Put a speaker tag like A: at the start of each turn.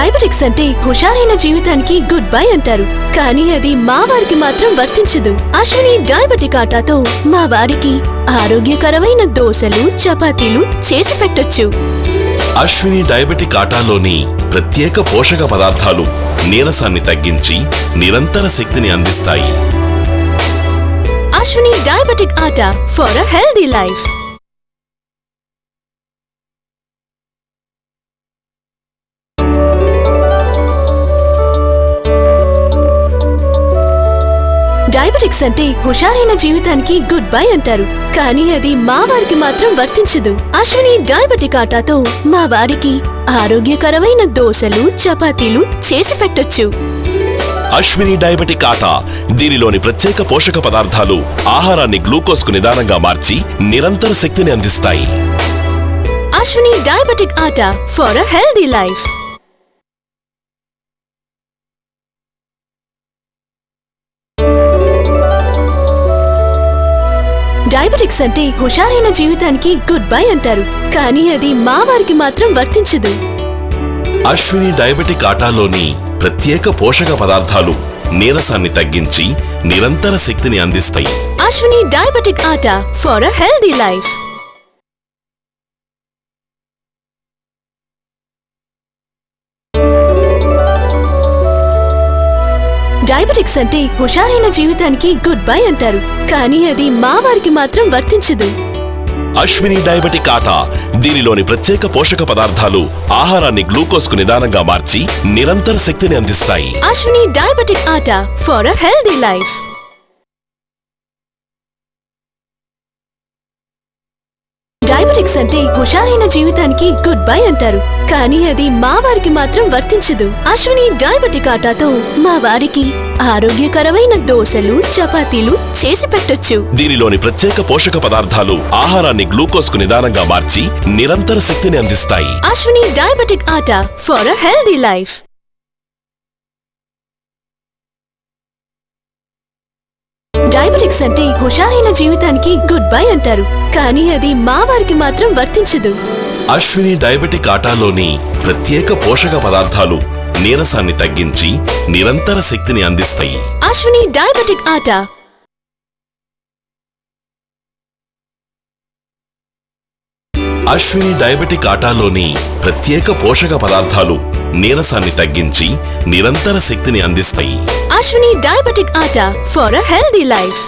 A: Diabetics అంటే హుషారైన జీవితానికి good bye అంటారు, కానీ అది మా వారికి మాత్రం వర్తించదు. అశ్విని డయాబెటిక్ ఆటాతో మా వారికి ఆరోగ్యకరమైన దోశలు, చపాతీలు చేసి పెట్టొచ్చు.
B: అశ్విని డయాబెటిక్ ఆటాలోని ప్రత్యేక పోషక పదార్థాలు నీరసాన్ని తగ్గించి నిరంతర శక్తిని అందిస్తాయి.
A: Ashwini diabetic atta for a healthy life. Diabetics అంటే హుషారైన జీవితానికి గుడ్ బై అంటారు, కానీ అది మా వారికి మాత్రం వర్తించదు. అశ్విని డయాబెటిక్ ఆటాతో మా వారికి ఆరోగ్యకరమైన దోశలు, చపాతీలు చేసి పెట్టొచ్చు.
B: అశ్విని డయాబెటిక్ ఆటా దీనిలోని ప్రత్యేక పోషక పదార్థాలు ఆహారాన్ని గ్లూకోజ్ కు నిదానంగా మార్చి నిరంతర శక్తిని అందిస్తాయి.
A: Ashwini diabetic atta for a healthy life. Diabetics అంటే హుషారైన జీవితానికి గుడ్ బై అంటారు, కానీ అది మా వారికి మాత్రం వర్తించదు.
B: అశ్విని డయాబెటిక్ ఆటాలోని ప్రత్యేక పోషక పదార్థాలు నీరసాన్ని తగ్గించి నిరంతర శక్తిని అందిస్తాయి.
A: Ashwini diabetic atta for a healthy life. Diabetics అంటే హుషారైన జీవితానికి గుడ్ బై అంటారు, కానీ అది మా వారికి మాత్రం వర్తించదు.
B: అశ్విని డయాబెటిక్ ఆటా దీనిలోని ప్రత్యేక పోషక పదార్థాలు ఆహారాన్ని గ్లూకోజ్ కు నిదానంగా మార్చి నిరంతర శక్తిని అందిస్తాయి.
A: Ashwini diabetic atta for a healthy life. Diabetics అంటే హుషారైన జీవితానికి గుడ్ బై అంటారు, కానీ అది మా వారికి మాత్రం వర్తించదు. అశ్విని డయాబెటిక్ ఆటాతో మా వారికి ఆరోగ్యకరమైన దోశలు, చపాతీలు చేసి పెట్టొచ్చు.
B: దీనిలోని ప్రత్యేక పోషక పదార్థాలు ఆహారాన్ని గ్లూకోజ్ కు నిదానంగా మార్చి నిరంతర శక్తిని అందిస్తాయి.
A: Ashwini diabetic atta for a healthy life. Diabetics అంటే హుషారైన జీవితానికి గుడ్ బై అంటారు, కానీ అది మా వారికి మాత్రం వర్తించదు.
B: అశ్విని డయాబెటిక్ ఆటాలోని ప్రత్యేక పోషక పదార్థాలు నీరసాన్ని తగ్గించి నిరంతర శక్తిని అందిస్తాయి.
A: అశ్విని డయాబెటిక్ ఆటా.
B: అశ్విని డయాబెటిక్ ఆటాలోని ప్రత్యేక పోషక పదార్థాలు నీరసాన్ని తగ్గించి నిరంతర శక్తిని అందిస్తాయి.
A: Ashwini diabetic atta for a healthy life.